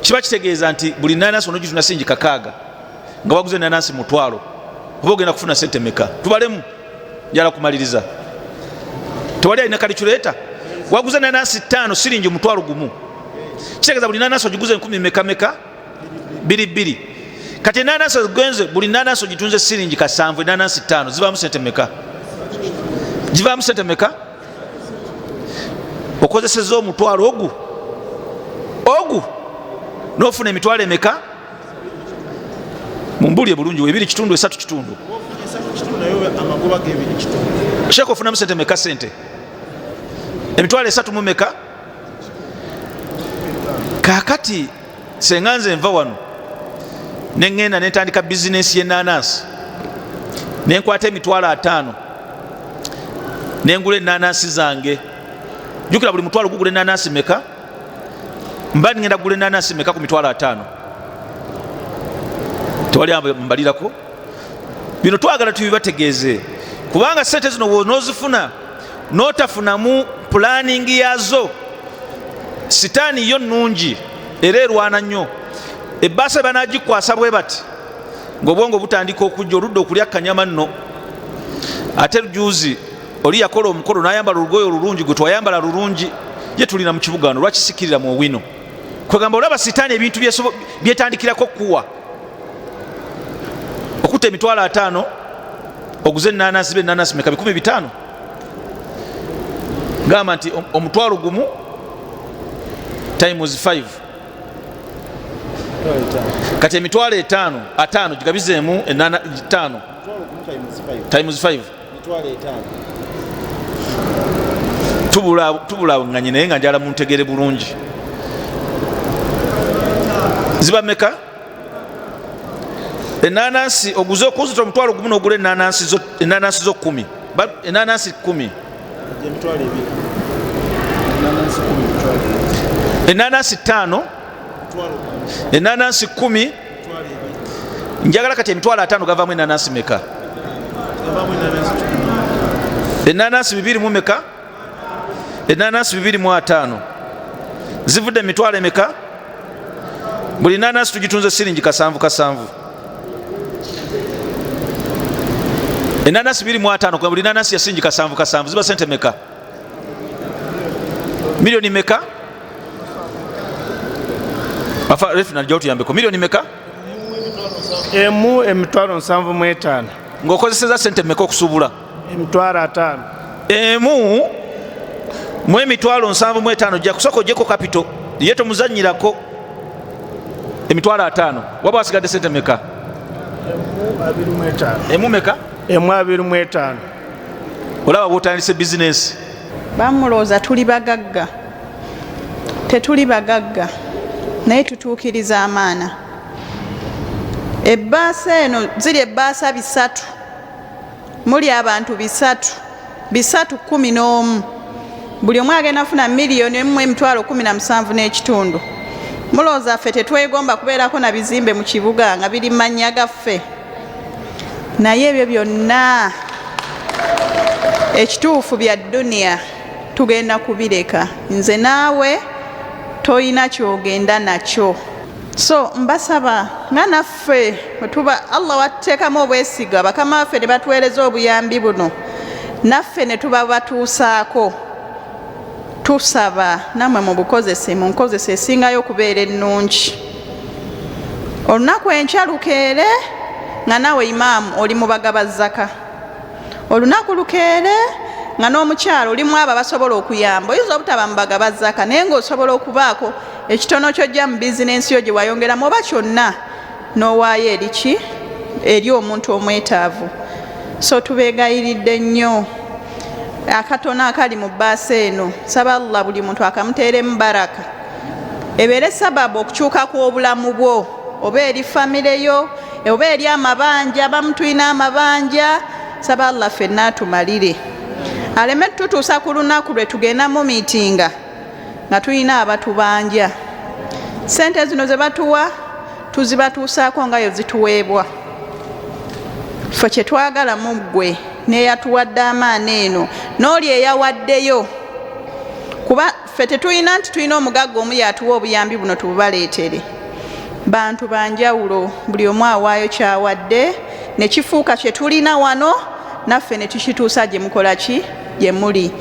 kiba kitegeeza nti buli ennaanansi onogitunda siringi 6 nga waguza ennaanansi mutwalo oba ogenda kufuna sente meka. Tubalemu njala kumaliriza tewali alina kalikyuleeta waguza ennaanansi 5 siringi mutwalo gumu kitegeeza buli ennaanansi ogiguza 10 meka 2. Kati ennaanansi ogenze buli ennaanansi ogitunze siringi 7 ennaanansi 5 zivaamu sente meka? Givaamu sente meka? Okozeseza omutwalo ogu nofuna emitwalo emeka? Mumbulye bulungi 2 kitundu 3 kitundu Sheikh ofunamu sente meka? Sente emitwalo 3 mu meka? Kakati senga nze nva wano nengenda netandika bizinesi y'ennaanansi nenkwata emitwalo 5 nengula ennaanansi zange. Jukira buli mutwalo gugula ennaanansi meka? Mba ngenda kugula ennaanansi meka ku mitwalo 5? Tewali mbalirako. Bino twagala tubibategeeze kubanga sente zino wonozifuna notafunamu planning yazo sitaani yo nnungi era erwana nnyo. Ebbasa banagikwasa bwe bati ng'obwongo butandika okujja oludda okulya kanyama nno. Ate juzi oli yakola omukolo n'ayambala olugoye olulungi gwe twayambala lulungi ye tulina mu kibuga wano lwakisikirira mu owino kwegamba olaba sitaani ebintu byetandikirako kuwa okutta emitwalo 5 oguze ennaanansi b'ennaanansi meka 15 gamba nti omutwalo gumu times 5 kati emitwalo 5 gigabizeemu 5 times 5 tubula nganye naye nga njala muntegere bulungi ziba meka? Ennaanansi oguze okuzita omutwalo gumu n'ogula ennaanansi zo 10 ennaanansi 10 ennaanansi 5 ennaanansi 10 njagala kati emitwalo 5 gavaamu ennaanansi meka? Ennaanansi 2 mu meka? Ennaanansi 2 mu 5 zivudde emitwalo emeka? Buli ennaanansi tugitunze siringi 7. Ennaanansi 2 mu 5 kwa buli ennaanansi ya siringi 7 ziba sente meka? Milioni meka? Afa refina jautu yambeko milioni meka? Emu emitwalo 7 mu 5 ng'okozeseza sente meka okusubula? emitwalo 5 emu mu emitwalo 7 mu 5 jja kusoko jeko capital ye tomuzannyirako emitwalo 5 waba wasigadde sente meka? Emu meka? Emu 25 olaba bwotandise bizinesi bamulooza tuli bagagga tetuli bagagga naye tutuukiriza amaana. Ebbaasa eno ziri ebbaasa 3 muli abantu 3 11 buli omu agenda funa miliyoni 1,17 n'ekitundu. Mulowooza ffe tetwegomba kubeerako na bizimbe mu kibuga nga biri mannya gaffe, naye ebyo byonna ekituufu bya dduniya tugenda kubireka. Nze naawe toyina kyogenda nakyo. So mbasaba nga naffe bwetuba Allah watteekamu obwesiga bakama baffe ne batuweereza obuyambi buno naffe ne tuba batuusaako tusaba nammwe mubukozese munkozese esingayo okubeera ennungi olunaku enkya lukeere nga nawe imaamu oli mu bagaba zaka olunaku lukeere nga n'omukyalo olimu abo basobola okuyamba oyinza obutaba mu bagaba zaka naye ng'osobola okubaako ekitono kyojja mu bizinensi yo gye wayongeramu oba kyonna n'owaayo eriki eri omuntu omwetaavu. So tubeegayiridde nnyo akatono akali mu bbaasa eno saba Allah buli muntu akamuteeremu baraka ebeere sababu okukyuka kw'obulamu bwo oba eri famire yo oba eri amabanja abamu tulina amabanja saba Allah ffenna atumalire aleme tutuusa ku lunaku lwe tugenda mu miitinga nga tulina abatubanja sente zino ze batuwa tuzibatuusaako nga yo zituweebwa ffe kye twagala mu ggwe n'eyatuwadde amaani eno n'oli eyawaddeyo kuba ffe tetulina nti tulina omugagga omu yatuwa obuyambi buno tububaleetere bantu banjawulo buli omu awaayo kyawadde ne kifuuka kye tulina wano naffe ne tukituusa gye mukola ki gye muli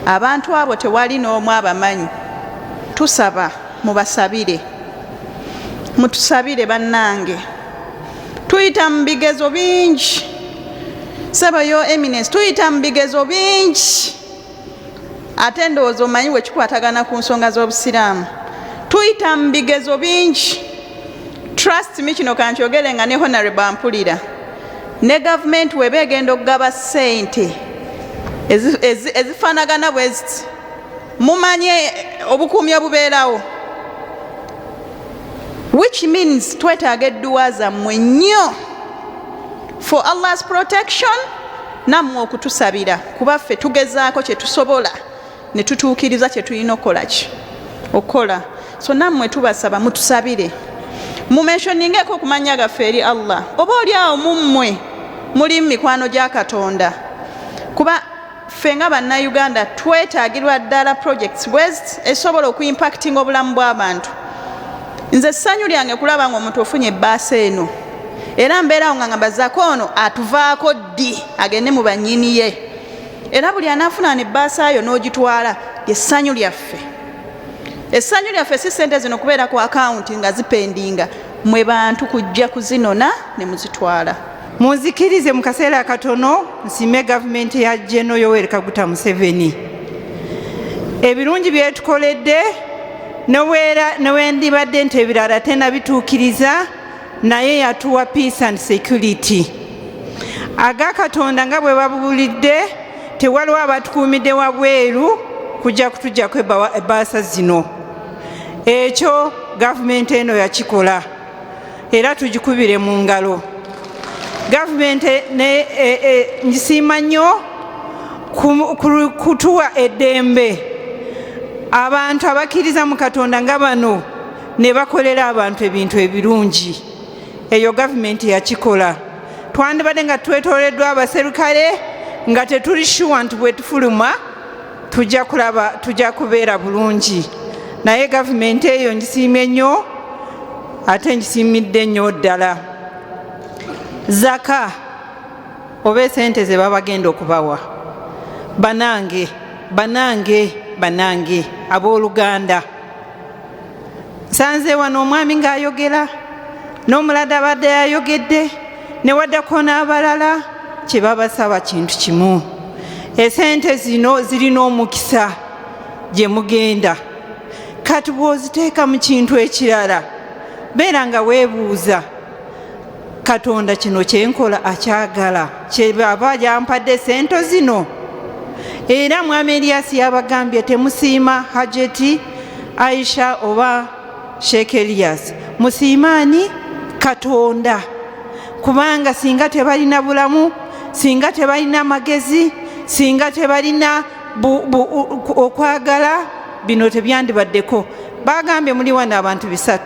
abantu abo tewali n'omu abamanyi tusaba mubasabire mutusabire bannange tuyita mu bigezo bingi saba yo eminence tuyita mu bigezo bingi ate ndowooza omanyi bwe kikwatagana ku nsonga z'obusiraamu tuyita mu bigezo bingi trust me kino kankyogere nga ne honorable ampulira ne gavumenti weba egenda okugaba ssente ezifaanagana bweziti mumanye obukuumi obubeerawo which means twetaaga edduwa zammwe nnyo for Allah's protection nammwe okutusabira kuba ffe tugezaako kye tusobola ne tutuukiriza kye tulina okukola so nammwe tubasaba mutusabire mumensoningeko okumanya gaffe eri Allah oba oli awo mummwe muli mu mikwano gya Katonda kuba ffe nga bannayuganda twetaagirwa ddala projects bwezi esobola okuimpactinga obulamu bw'abantu. Nze essanyu lyange kulaba ng'omuntu ofunye ebbaasa eno era mbeerawo nga ngamba ono atuvaako ddi agende mu bannyini ye era buli anaafuna nebbaasa yo n'ogitwala lyessanyu lyaffe. Essanyu lyaffe si ssente zino kubeera ku akawunti nga zipendinga, mwe bantu kujja kuzinona ne muzitwala. Munzikirize mu kaseera akatono nsime gavumenti ya General Yoweri Kaguta Museveni ebirungi byetukoledde newendibadde nti ebirala tenabituukiriza naye yatuwa peace and security. Aga Katonda nga bwe babuulidde tewaliwo abatukuumidde wabweru kujja kutujjako ebbaasa zino. Ekyo gavumenti eno yakikola era tugikubire mu ngalo. Gavumenti njisiima nnyo kutuwa eddembe abantu abakkiriza mu Katonda nga bano ne bakolera abantu ebintu ebirungi. Eyo gavumenti yakikola. Twandibadde nga twetoleddwa abaserukale nga tetuli sure nti bwe tufuluma tujja kubeera bulungi. Naye gavumenti eyo njisiimye nnyo ate njisiimidde nnyo ddala. Zaka oba esente ze babagenda okubawa banange abooluganda. Nsanze wano omwami ng'ayogera n'omulada abadde yayogedde ne waddako n'abalala kye babasaba kintu kimu. Esente zino zirina omukisa gye mugenda. Kati bw'oziteeka mu kintu ekirala beera nga weebuuza Katonda kino kyenkola akyagala kyebaba gyampadde sente zino. Era mwami Eliasi yabagambye temusiima Hajeti Aisha oba Sheikh Elias, musiimaani Katonda, kubanga singa tebalina bulamu, singa tebalina magezi, singa tebalina okwagala bino tebyandibaddeko. Bagambye muli wano abantu 3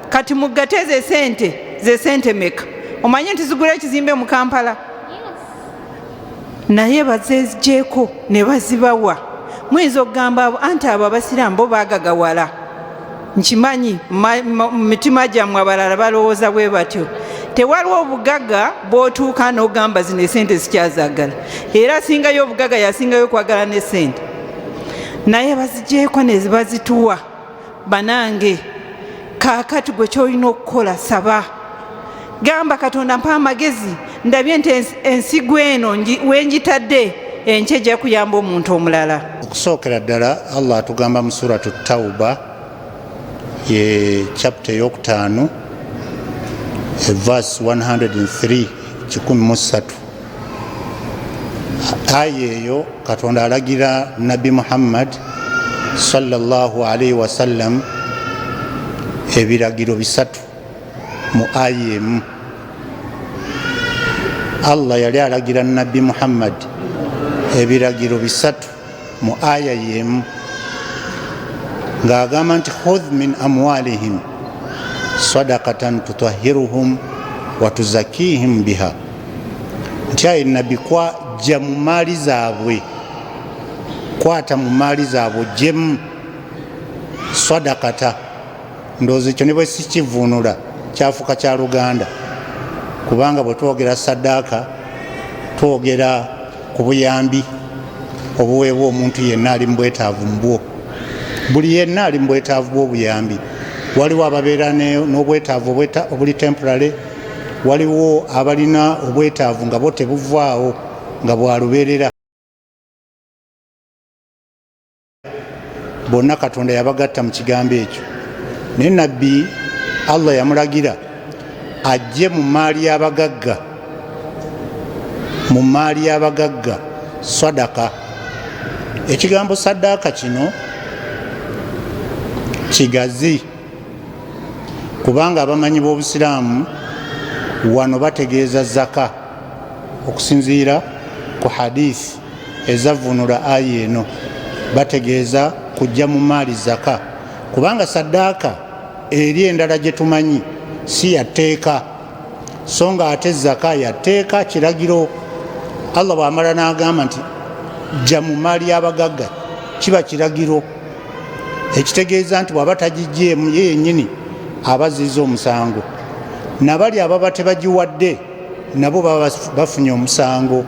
kati mugateze ze sente meka. Omanye nti zigula ekizimbe mu Kampala? Naye bazejeeko ne bazibawa. Mwezi okugamba anti abo Abasiraamu bo baagagawala. nkimanyi mu mitima gyammwe abalala balowooza bwe batyo. Tewaliwo obugagga bw'otuuka n'ogamba zino esente sikyazaagala, era asingayo obugagga yasingayo kwagala ne sente, naye bazigyeko ne bazituwa. Banange, kaakati gwe kyolina okukola saba, gamba Katonda mpa amagezi, ndabye nti ensigo eno wenjitadde enkya ejja kuyamba omuntu omulala. Okusookera ddala Allah atugamba mu suratu Tawba ye chapter eyokutaano verse 103 13 aya eyo Katonda alagira Nabi Muhammad sallallahu alaihi wasallam ebiragiro bisatu mu aya emu. Allah yali alagira Nabi Muhammad ebiragiro bisatu mu aya yemu ng'agamba nti khudh min amwalihim sadaqatan tutahhiruhum wa tuzakihim biha, nti aye nabi kwajja mu maali zaabwe, kwata mu maali zaabwe jemu sadaqata. Ndowooza ekyo ne bwe sikivuunula kyafuuka kya Luganda, kubanga bwe twogera saddaaka twogera ku buyambi obuweebwa omuntu yenna ali mu bwetaavu mu bwo. Buli yenna ali mu bwetaavu bw'obuyambi. Waliwo ababeera n'obwetaavu obuli temporary, waliwo abalina obwetaavu nga bo tebuvaawo nga bwalubeerera. Bonna Katonda yabagatta mu kigambo ekyo. Naye nabbi Allah yamulagira ajje mu maali y'abagagga, mu maali y'abagagga sadaka. Ekigambo saddaaka kino kigazi, kubanga abamanyi b'Obusiraamu wano bategeeza zaka okusinziira ku hadisi ezavunula aya eno, bategeeza kujja mu maali zaka, kubanga saddaaka eri endala gye tumanyi si yateeka, so nga ate zaka yateeka kiragiro. Allah bw'amala n'agamba nti jja mu maali y'abagagga, kiba kiragiro ekitegeeza nti bw'aba tagijjeemu ye yennyini abaziza omusango, nabali ababa tebagiwadde nabo baba bafunye omusango.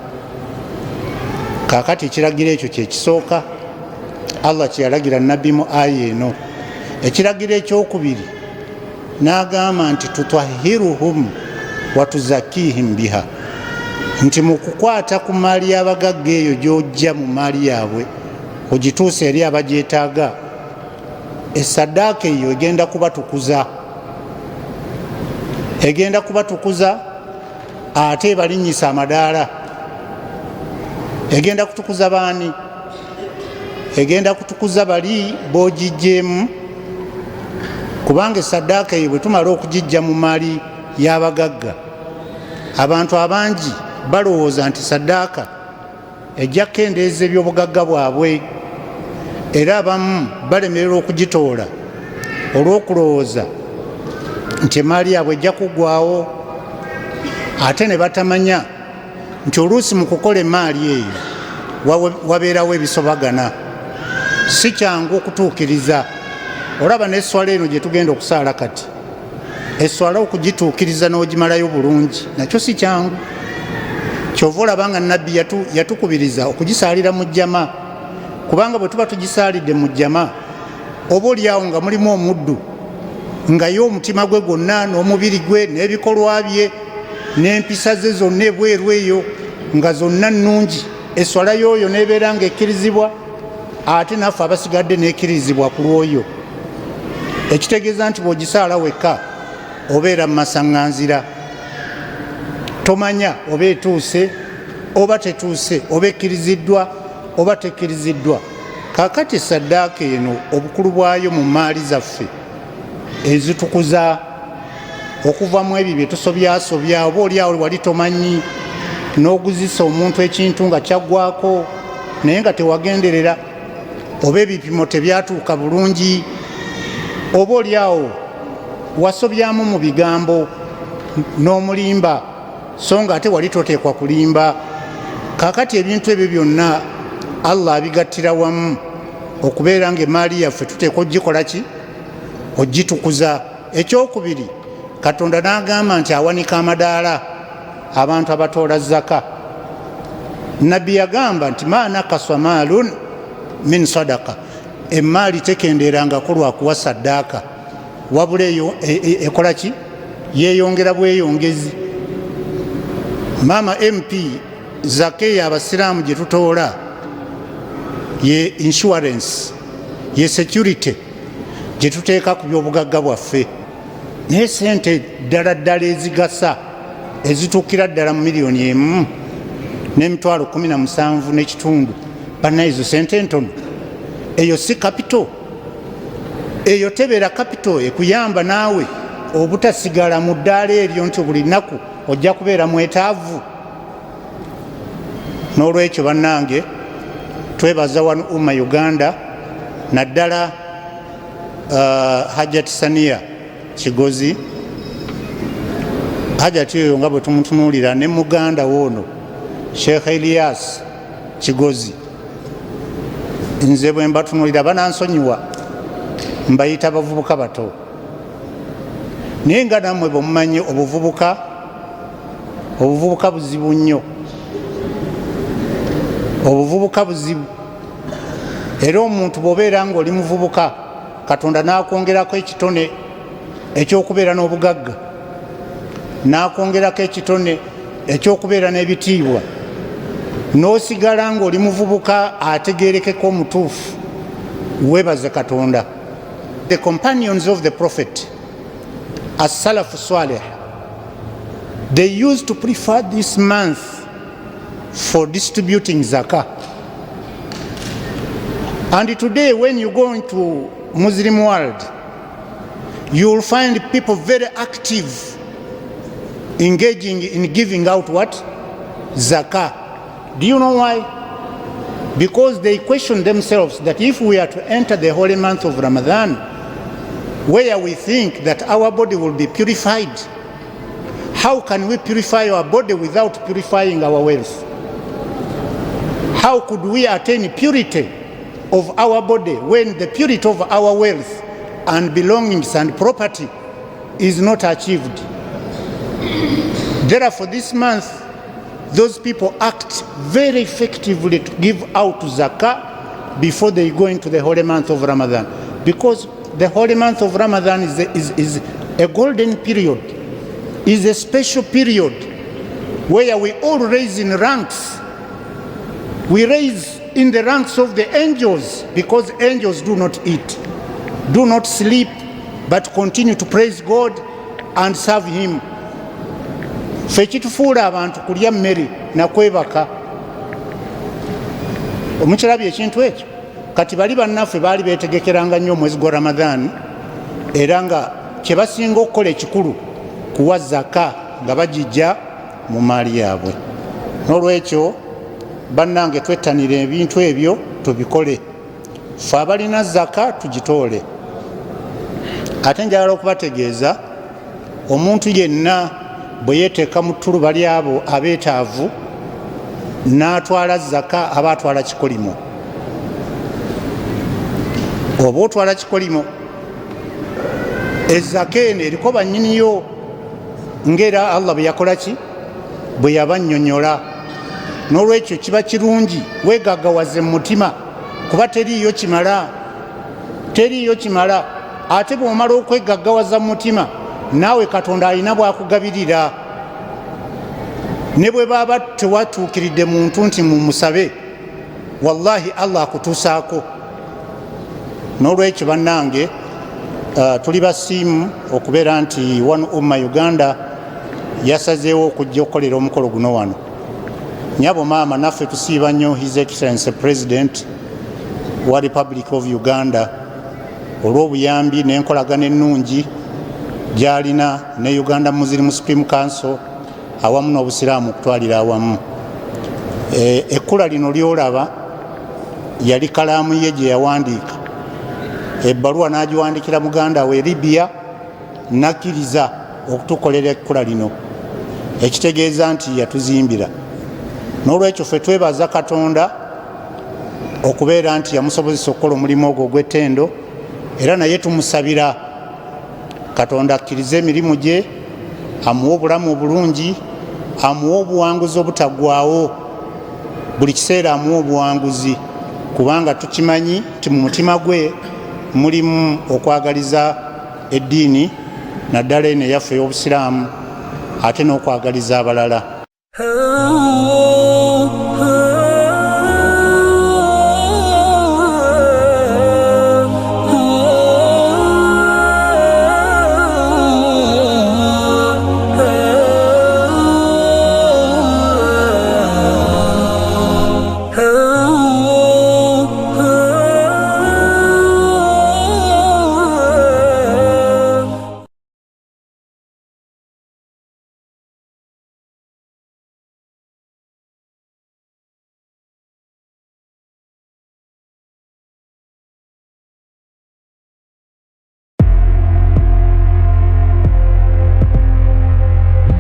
Kaakati ekiragiro ekyo kye kisooka Allah kye yalagira nabbi mu aya eno. Ekiragiro ekyokubiri n'agamba nti tutahhiruhum wa tuzakihim biha, nti mu kukwata ku maali y'abagagga eyo gy'ojja mu maali yaabwe ogituusa eri abagyetaaga, esaddaaka eyo egenda kubatukuza, egenda kubatukuza ate ebalinnyisa amadaala. Egenda kutukuza baani? Egenda kutukuza bali b'ogijjeemu, kubanga esaddaaka eyo bwe tumala okugijja mu maali y'abagagga, abantu abangi balowooza nti saddaaka ejja kukendeeza eby'obugagga bwabwe, era abamu balemererwa okugitoola olw'okulowooza nti emaali yaabwe ejja kuggwaawo, ate ne batamanya nti oluusi mu kukola emaali eyo wabeerawo ebisobagana, si kyangu okutuukiriza. Olaba n'esswala eno gye tugenda okusaala kati, esswala okugituukiriza n'ogimalayo bulungi nakyo si kyangu. Kyova olabanga nabbi yatukubiriza okugisaalira mu jjama, kubanga bwe tuba tugisaalidde mu jjama oba oliawo nga mulimu omuddu nga ye omutima gwe gwonna n'omubiri gwe n'ebikolwa bye n'empisa ze zonna ebweru eyo nga zonna nnungi, esswala y'oyo n'ebeera nga ekkirizibwa, ate naffe abasigadde n'ekkirizibwa ku lw'oyo. Ekitegeeza nti bw'ogisaala wekka obeera mu masaŋŋanzira, tomanya oba etuuse oba tetuuse, oba ekkiriziddwa oba tekkiriziddwa. Kaakati saddaaka eno obukulu bwayo mu maali zaffe ezitukuza okuva mu ebyo bye tusobyasobya, oba oliawo wali tomanyi n'oguzisa omuntu ekintu nga kyaggwako naye nga tewagenderera, oba ebipimo tebyatuuka bulungi, oba oliawo wasobyamu mu bigambo n'omulimba so nga ate wali toteekwa kulimba. Kaakati ebintu ebyo byonna Allah abigattira wamu okubeera nga emaali yaffe tuteekwa ogikola ki? ogitukuza. Ekyokubiri, Katonda n'agamba nti awanika amadaala abantu abatoola zaka. Nabbi yagamba nti ma nakaswa maalun min sadaka, emaali tekenderangako lwakuwa saddaaka, wabula ekola ki? Yeeyongera bweyongezi. Maama MP, zaka eyo abasiraamu gye tutoola ye insurance, ye security gye tuteeka ku byobugagga bwaffe. Naye sente ddala ezigasa ezituukira ddala mu miliyoni emu n'emitwalo 17 n'ekitundu, banaye ezo sente ntono. Eyo si kapito, eyo tebeera kapito ekuyamba naawe obutasigala mu ddaala eryo nti buli nnaku ojja kubeera mwetaavu. N'olwekyo bannange, twebaza wano Ummah Uganda, naddala Hajjati Saniya Kigozi. Hajjati oyo nga bwe tumutunuulira, ne muganda woono Sheikh Elias Kigozi, nze bwe mbatunuulira banansonyiwa, mbayita bavubuka bato. Naye nga nammwe bwe mumanyi obuvubuka buzibu nnyo, obuvubuka buzibu. Era omuntu bw'obeera ng'oli muvubuka, Katonda n'akwongerako ekitone ekyokubeera n'obugagga, n'akwongerako ekitone ekyokubeera n'ebitiibwa, n'osigala ng'oli muvubuka ategeerekeko omutuufu, weebaze Katonda. The companions of the Prophet, as-Salaf Salih, they used to prefer this month for distributing zakah. And today when you go into Muslim world, you will find people very active, engaging in giving out what? Zakah. Do you know why? Because they question themselves that if we are to enter the holy month of Ramadan, where we think that our body will be purified, how can we purify our body without purifying our wealth? How could we attain purity of our body when the purity of our wealth and belongings and property is not achieved? Therefore, this month, those people act very effectively to give out zakah before they go into the holy month of Ramadan, because the holy month of Ramadan is a golden period, is a special period where we all raise in ranks. We raise in the ranks of the angels, because angels do not eat, do not sleep, but continue to praise God and serve Him. Ffe kitufuula abantu kulya mmere nakwebaka. Omukirabye ekintu ekyo? Kati bali bannaffe baali beetegekeranga nnyo omwezi gwa Ramadhan, era nga kye basinga okukola ekikulu kuwa zaka nga bagijja mu maali yaabwe. N'olwekyo bannange, twettanira ebintu ebyo tubikole. Ffe abalina zaka tugitoole. Ate njagala okubategeeza, omuntu yenna bwe yeeteeka mu ttuluba lyabo abeetaavu n'atwala zaka aba atwala kikolimo. Oba otwala kikolimo, ezaka eno eriko bannyiniyo, ng'era Allah bwe yakola ki? Bwe yabannyonnyola. N'olwekyo kiba kirungi weegaggawaze mu mutima, kuba teriiyo kimala, teriiyo kimala. Ate bw'omala okwegaggawaza mu mutima, naawe Katonda alina bw'akugabirira. Ne bwe baba tewatuukiridde muntu nti mumusabe, wallahi Allah akutuusaako. N'olwekyo bannange, tuli basiimu okubeera nti wano Ummah Uganda yasazeewo okujja okukolera omukolo guno wano. Nyabo maama, naffe tusiiba nnyo His Excellency President wa Republic of Uganda olw'obuyambi n'enkolagana ennungi gy'alina ne Uganda Muslim Supreme Council awamu n'Obusiraamu okutwalira awamu. Ekkula lino lyolaba yali kalaamu ye gye yawandiika. Ebbaluwa n'agiwandikira muganda we Libya, nakkiriza okutukolera ekkula lino, ekitegeeza nti yatuzimbira. N'olwekyo ffe twebaza Katonda okubeera nti yamusobozesa okukola omulimu ogwo ogw'ettendo, era naye tumusabira katonda akkirize emirimu gye, amuwe obulamu obulungi, amuwe obuwanguzi obutaggwaawo, buli kiseera amuwe obuwanguzi, kubanga tukimanyi nti mu mutima gwe mulimu okwagaliza eddiini naddala eno eyaffe ey'obusiraamu ate n'okwagaliza abalala.